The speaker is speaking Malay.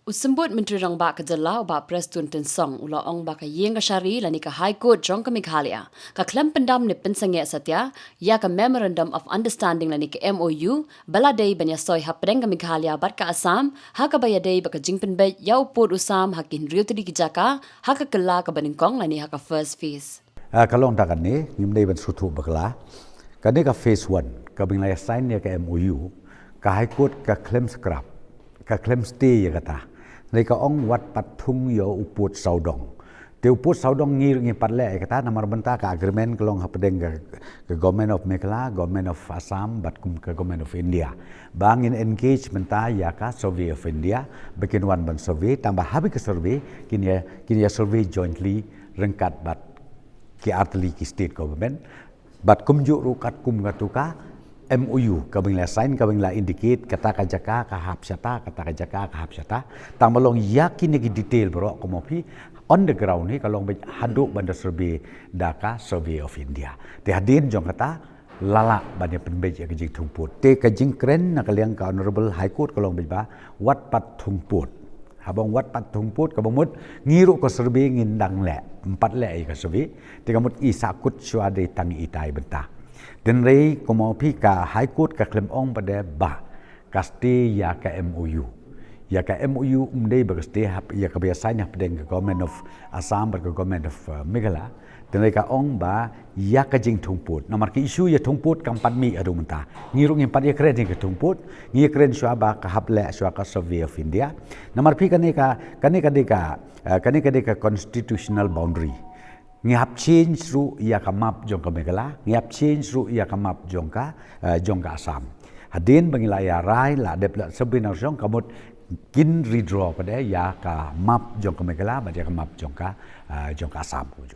Usembut Menteri Rang Bak Kejelau ba Preston Tensong ula ong ba ka yeng ka syari lani ka High Court jong ka Meghalaya. Ka klem pendam ni pensange satya ya ka Memorandum of Understanding lani ka MOU baladei banya soy hapdeng ka Meghalaya bat ka Assam ha ka bayadei ba ka jingpen bay ya upod usam hakin riu tadi kijaka ha ka kela ka baningkong lani ha ka first phase. Kalong takan ni ngimdei ban sutu bakla. Kani ka phase 1 ka binglaya sign ya ka MOU ka High Court ka claim scrap ka claim stay ya kata. Mereka ong wat patung yo uput saudong. Te uput saudong ngir ngi patle kata namar benta ka agreement kelong hapedeng ke government of Meghalaya, government of Assam, bat kum ke government of India. Bangin engage menta ya ka survey of India, bikin wan ban survey tambah habi ke survey kini ya survey jointly rengkat bat ki artli ki state government. Bat kum juk rukat kum gatuka MOU kabingla sign kabingla indicate kata kajaka ka hapsyata kata kajaka ka hapsyata tang malong yakin ni detail bro komopi on the ground ni kalong haduk bandar survey daka survey of India te hadin jong kata lala banyak penbej ya kajing thungput te kajing kren na kaliang ka honorable high court kalong ba wat pat thungput habang wat pat thungput kabamut ngiru ko survey ngindang le empat le ka survey te kamut isakut suade tangi itai bentah. Dan rei komopi ka High Court ka klaim ong pada ba kaste ya ka MOU. Ya ka MOU umdei bagaste ya ka biasanya pedeng ke government of Assam ke government of Meghalaya. Dan rei ka ong ba ya ka jing thungput. Namar ki isu ya thungput kampan mi adu menta. Ngirung impat ya kren ke thungput, ngi kren syua ba ka haple syua ka survey of India. Namar pi kani ka constitutional boundary. Ngihap change ru ia ka map jong ka Meghalaya, ngihap change ru ia ka map jong ka Assam. Hadin bangilaya rai la depla sebenar jong kamut kin redraw pada ya ka map jong ka Meghalaya, ba ka map jong ka Assam kuju.